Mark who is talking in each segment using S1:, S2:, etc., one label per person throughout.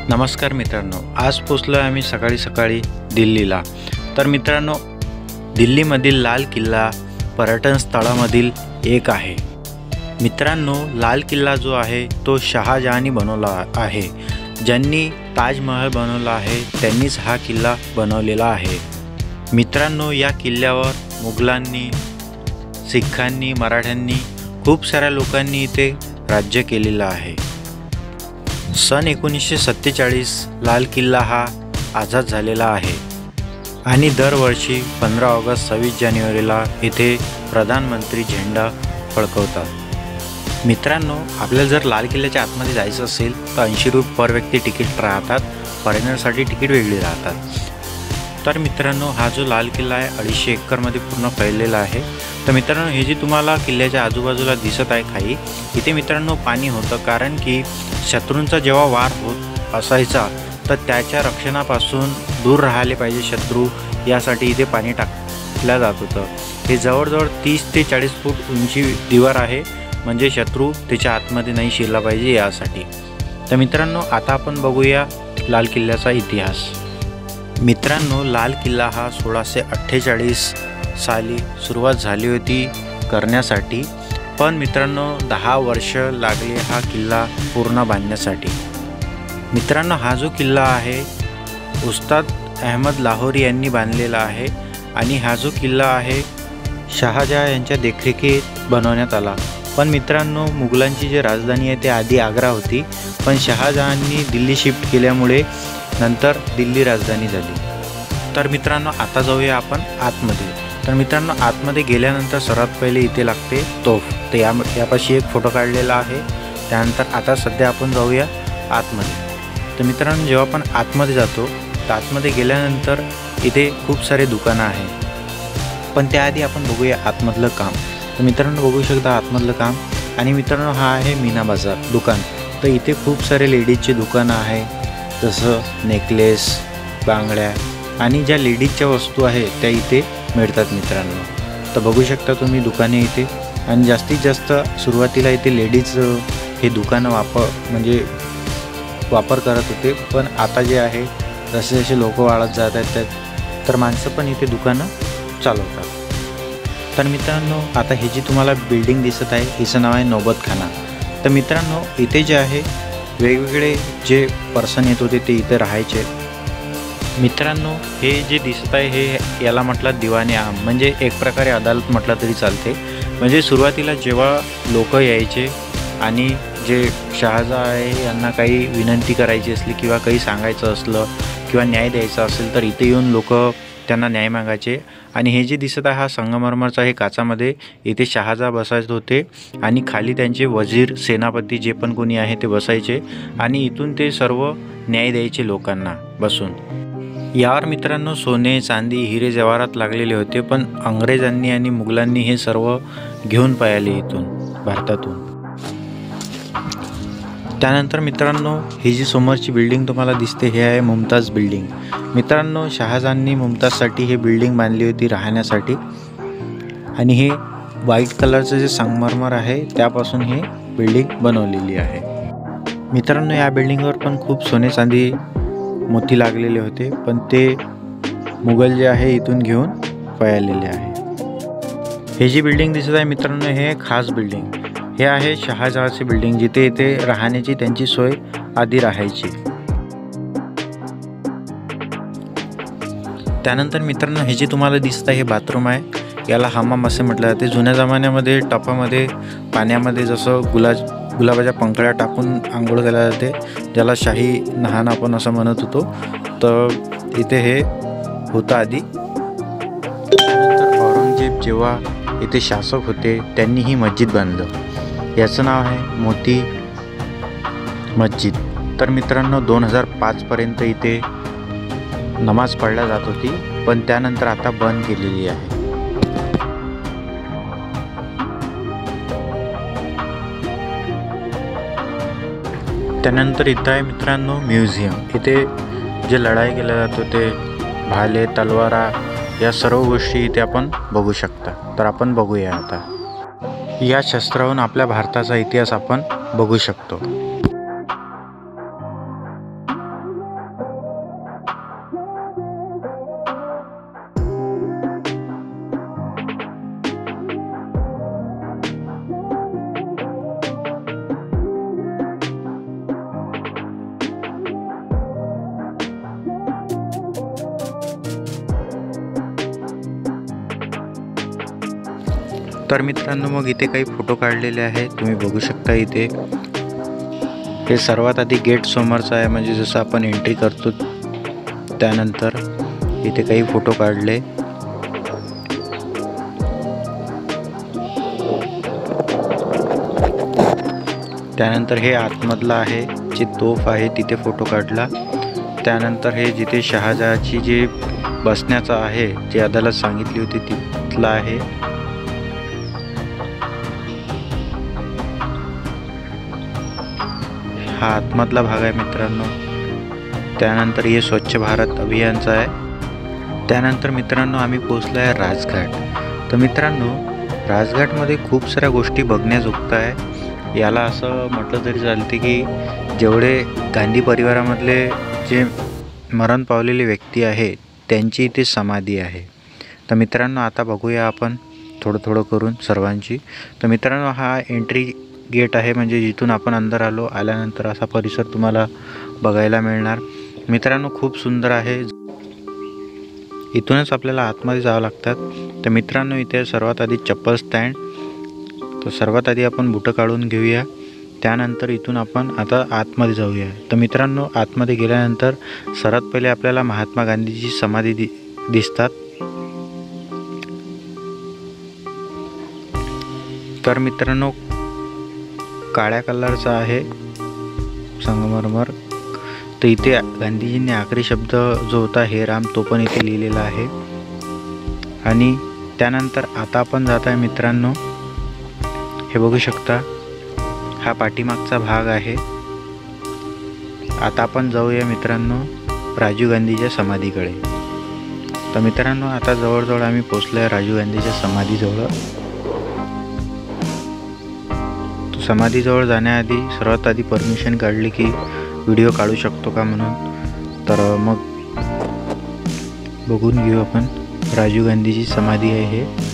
S1: नमस्कार मित्रांनो, आज पोचलो आहे आम्ही सकाळी दिल्लीला। तर मित्रांनो, दिल्लीमधील लाल किल्ला पर्यटन स्थळामधील एक आहे। मित्रांनो, लाल किल्ला जो आहे तो शहाजहांनी बनवला आहे। ज्यांनी ताजमहल बनवला आहे त्यांनीच हा किल्ला बनवलेला आहे। मित्रांनो, या किल्ल्यावर मुघलांनी, सिखांनी, मराठ्यांनी खूप साऱ्या लोकांनी इथे राज्य केलेलं आहे। सन 1947 लाल किल्ला हा आझाद झालेला आहे आणि दरवर्षी 15 ऑगस्ट 26 जानेवारीला इथे प्रधानमंत्री झेंडा फडकवतात। मित्रांनो, आपल्याला जर लाल किल्ल्याच्या आतमध्ये जायचं असेल तर 80 रुपये पर व्यक्ती तिकीट राहतात, फॉरेनरसाठी तिकीट वेगळी राहतात। तर मित्रांनो, हा जो लाल किल्ला आहे 250 एकरमध्ये पूर्ण फैललेला आहे। तर मित्रांनो, हे जे तुम्हाला किल्ल्याच्या आजूबाजूला दिसत आहे खाली, इथे मित्रांनो पाणी होतं, कारण की शत्रूंचा जेव्हा वार होत असायचा तर त्याच्या रक्षणापासून दूर राहिले पाहिजे शत्रू, यासाठी इथे पाणी टाकलं जात होतं। हे जवळजवळ 30 ते 40 फूट उंची दिवार आहे, म्हणजे शत्रू त्याच्या आतमध्ये नाही शिरला पाहिजे यासाठी। तर मित्रांनो, आता आपण बघूया लाल किल्ल्याचा इतिहास। मित्रांनो, लाल किल्ला हा 1648 साली सुरुवात झाली होती करण्यासाठी, पण मित्रांनो 10 वर्ष लागले हा किल्ला पूर्ण बांधण्यासाठी। मित्रांनो, हा जो किल्ला आहे उस्ताद अहमद लाहोरी यांनी बांधलेला आहे आणि हा जो किल्ला आहे शहाजहां यांच्या देखरेखीत बनवण्यात आला। पण मित्रांनो, मुघलांची जी राजधानी आहे ती आधी आग्रा होती, पण शहाजहांनी दिल्ली शिफ्ट केल्यामुळे नंतर दिल्ली राजधानी झाली। तर मित्रांनो, आता जाऊया आपण आतमध्ये। तर मित्रांनो, आतमध्ये गेल्यानंतर सर्वात पहिले इथे लागते तोफ। तर यापाशी एक फोटो काढलेला आहे। त्यानंतर आता सध्या आपण जाऊया आतमध्ये। तर मित्रांनो, जेव्हा आपण आतमध्ये जातो तर आतमध्ये गेल्यानंतर इथे खूप सारे दुकानं आहेत, पण त्याआधी आपण बघूया आतमधलं काम। तर मित्रांनो, बघू शकता आतमधलं काम। आणि मित्रांनो, हा आहे मीना बाजार दुकान। तर इथे खूप सारे लेडीजचे दुकानं आहे, जसं नेकलेस, बांगड्या आणि ज्या लेडीजच्या वस्तू आहेत त्या इथे मिळतात मित्रांनो। तर बघू शकता तुम्ही दुकाने इथे, आणि जास्तीत जास्त सुरुवातीला इथे लेडीज हे दुकानं वापर करत होते, पण आता जे आहे जसे जसे लोक वाढत जात आहेत तर माणसं पण इथे दुकानं चालवतात। तर मित्रांनो, आता हे जी तुम्हाला बिल्डिंग दिसत आहे हिचं नाव आहे नौबतखाना। तर मित्रांनो, इथे जे आहे वेगवेगळे जे पर्सन येत होते ते इथे राहायचे। मित्रांनो, हे जे दिसत आहे हे याला म्हटलं दिवाने आम, म्हणजे एक प्रकारे अदालत म्हटलं तरी चालते। म्हणजे सुरुवातीला जेव्हा लोक यायचे आणि जे शहाजहां आहे यांना काही विनंती करायची असली किंवा काही सांगायचं असलं किंवा न्याय द्यायचा असेल तर इथे येऊन लोक त्यांना न्याय मागायचे। आणि हे जे दिसत आहे हा संगमरमरचा आहे काचामध्ये, इथे शहाजहां बसायचे होते आणि खाली त्यांचे वजीर, सेनापती जे पण कोणी आहे ते बसायचे आणि इथून ते सर्व न्याय द्यायचे लोकांना बसून। यावर मित्रांनो सोने, चांदी, हिरे जवाहरात लागलेले होते, पण अंग्रेजांनी आणि मुघलांनी हे सर्व घेऊन पळाले इथून भारतातून। त्यानंतर मित्रांनो, ही जी समोरची बिल्डिंग तुम्हाला दिसते हे आहे मुमताज बिल्डिंग। मित्रांनो, शहाजहांनी मुमताजसाठी ही बिल्डिंग बांधली होती राहण्यासाठी, आणि हे व्हाईट कलरचं जे संगमरमर आहे त्यापासून ही बिल्डिंग बनवलेली आहे। मित्रांनो, या बिल्डिंगवर पण खूप सोने, चांदी, मोती लागलेले होते, पण ते मुघल जे आहे इथून घेऊन पळालेले आहे। हे जी बिल्डिंग दिसत आहे मित्रांनो हे खास बिल्डिंग, हे आहे शहाजहांची बिल्डिंग, जिथे इथे राहण्याची त्यांची सोय आधी राहायची। त्यानंतर मित्रांनो, हे जे तुम्हाला दिसत आहे हे बाथरूम आहे, याला हमाम असे म्हटलं जाते। जुन्या जमान्यामध्ये टपामध्ये पाण्यामध्ये जसं गुलाबाच्या पंखड्या टाकून आंघोळ केल्या जाते, ज्याला शाही नहान आपण असं म्हणत होतो, तर इथे हे होतं आधी। त्यानंतर औरंगजेब जेव्हा इथे शासक होते त्यांनी ही मस्जिद बांधलं, याचं नाव आहे मोती मस्जिद। तर मित्रांनो, 2005 पर्यंत इथे नमाज पढल्या जात होती, पण त्यानंतर आता बंद केलेली आहे। त्यानंतर इथं आहे मित्रांनो म्युझियम। इथे जे लढाई केल्या जात होते, भाले, तलवारा, या सर्व गोष्टी इथे आपण बघू शकता। तर आपण बघूया आता या शस्त्रावरून आपल्या भारताचा इतिहास आपण बघू शकतो। तर मित्रांनो मग इथे काही फोटो काढलेले आहे, तुम्ही बघू शकता. इथे हे सर्वात आधी गेट समोरचं आहे, म्हणजे जसं आपण एंट्री करतो त्यानंतर इथे काही फोटो काढले. त्यानंतर हे आतमधलं आहे, जी तोफ आहे तिथे फोटो काढला. त्यानंतर हे जिथे शहाजहाची जे बसण्याचं आहे, जी अदालत सांगितली होती तिथलं आहे. हा आतमधला भाग आहे मित्रांनो. त्यानंतर हे स्वच्छ भारत अभियानचं आहे. त्यानंतर मित्रांनो आम्ही पोहोचलो आहे राजघाट. तर मित्रांनो राजघाटमध्ये खूप साऱ्या गोष्टी बघण्याजोगत आहे. याला असं म्हटलं तरी चालते की जेवढे गांधी परिवारामधले जे मरण पावलेले व्यक्ती आहे त्यांची इथे समाधी आहे. तर मित्रांनो आता बघूया आपण थोडं थोडं करून सर्वांची. तर मित्रांनो हा एंट्री गेट आहे, म्हणजे जिथून आपण अंदर आल्यानंतर असा परिसर तुम्हाला बघायला मिळणार. मित्रांनो खूप सुंदर आहे. इथूनच आपल्याला आतमध्ये जावं लागतात. तर मित्रांनो इथे सर्वात आधी चप्पल स्टँड. तर सर्वात आधी आपण बुटं काढून घेऊया. त्यानंतर इथून आपण आता आतमध्ये जाऊया. तर मित्रांनो आतमध्ये गेल्यानंतर सर्वात पहिले आपल्याला महात्मा गांधीची समाधी दिसतात. तर मित्रांनो काळ्या कलरचा आहे संगमरमर. तर इथे गांधीजींनी आखरी शब्द जो होता हे राम, तो पण इथे लिहिलेला आहे. आणि त्यानंतर आता आपण जात आहे मित्रांनो, हे बघू शकता हा पाठीमागचा भाग आहे. आता आपण जाऊया मित्रांनो राजीव गांधीच्या समाधीकडे. तर मित्रांनो आता जवळजवळ आम्ही पोचलो आहे राजीव गांधीच्या समाधीजवळ. तो समाधीजवळ जाण्याआधी सर्वात आधी परमिशन काढली की व्हिडिओ काढू शकतो का म्हणून. तर मग बघून घेऊ आपण. राजीव गांधीची समाधी आहे हे.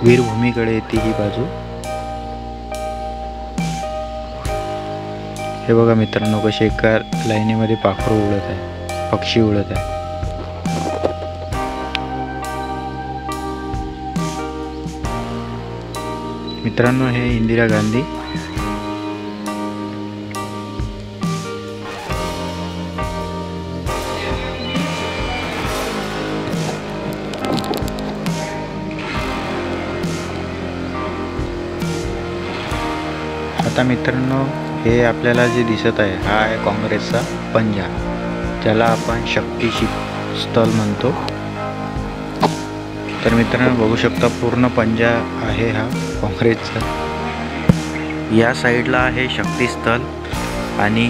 S1: वीरभूमीकडे येते ही बाजू. हे बघा मित्रांनो कसे एका लाईनीमध्ये पाखरू उडत आहे, पक्षी उडत आहे. मित्रांनो हे इंदिरा गांधी. आता मित्रांनो हे आपल्याला जे दिसत आहे हा आहे काँग्रेसचा पंजा, ज्याला आपण शक्ती स्थल म्हणतो. तर मित्रांनो बघू शकता पूर्ण पंजा आहे हा काँग्रेसचा. या साईडला आहे शक्तीस्थल आणि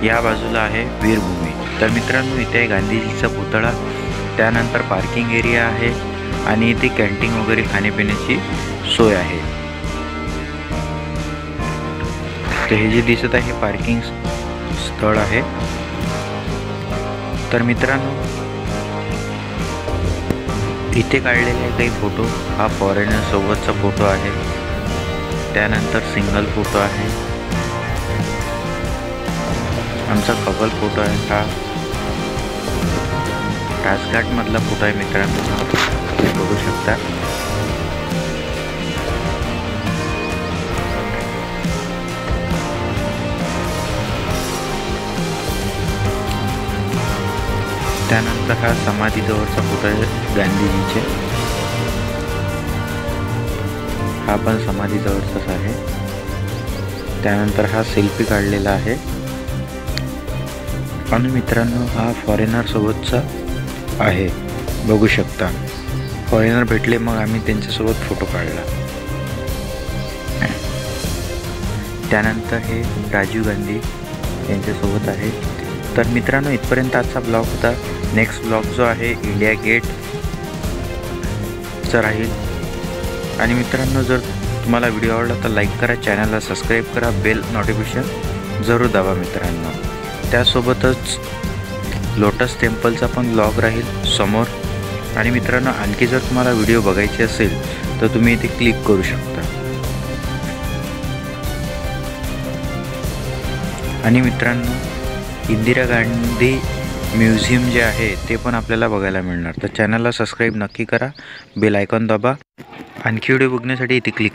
S1: या बाजूला आहे वीरभूमी. तर मित्रांनो इथे आहे गांधीजीचा पुतळा. त्यानंतर पार्किंग एरिया आहे आणि इथे कॅन्टीन वगैरे खाण्यापिण्याची सोय आहे. तर हे जे दिसत आहे पार्किंग स्थळ आहे. तर मित्रांनो इथे काढलेले काही फोटो, हा फॉरेनर सोबतचा फोटो आहे. त्यानंतर सिंगल फोटो आहे, आमचा कपल फोटो आहे. हा राजघाट मधला फोटो आहे मित्रांनो, तुम्ही बघू शकता. त्यानंतर हा समाधीजवळचा फोटो आहे गांधीजीचे. हा पण समाधीजवळचाच आहे. त्यानंतर हा सेल्फी काढलेला आहे. आणि मित्रांनो हा फॉरेनर सोबतचा आहे, बघू शकता. फॉरेनर भेटले मग आम्ही त्यांच्यासोबत फोटो काढला. त्यानंतर हे राजीव गांधी यांच्यासोबत आहे. तर मित्रांनो इथपर्यंत आजचा ब्लॉग होता. नेक्स्ट ब्लॉग जो आहे इंडिया गेटचा राहील. आणि मित्रांनो जर तुम्हाला व्हिडिओ आवडला तर लाईक करा, चॅनलला सबस्क्राईब करा, बेल नोटिफिकेशन जरूर दाबा मित्रांनो. त्यासोबतच लोटस टेम्पलचा पण ब्लॉग राहील समोर. आणि मित्रांनो, आणखी जर तुम्हाला व्हिडिओ बघायचे असेल तर तुम्ही इथे क्लिक करू शकता. आणि मित्रांनो, इंदिरा गांधी म्युझियम जे आहे ते पण आपल्याला बघायला मिळणार. तर चॅनलला सबस्क्राईब नक्की करा, बेल आयकॉन दाबा. आणखी व्हिडिओ बघण्यासाठी इथे क्लिक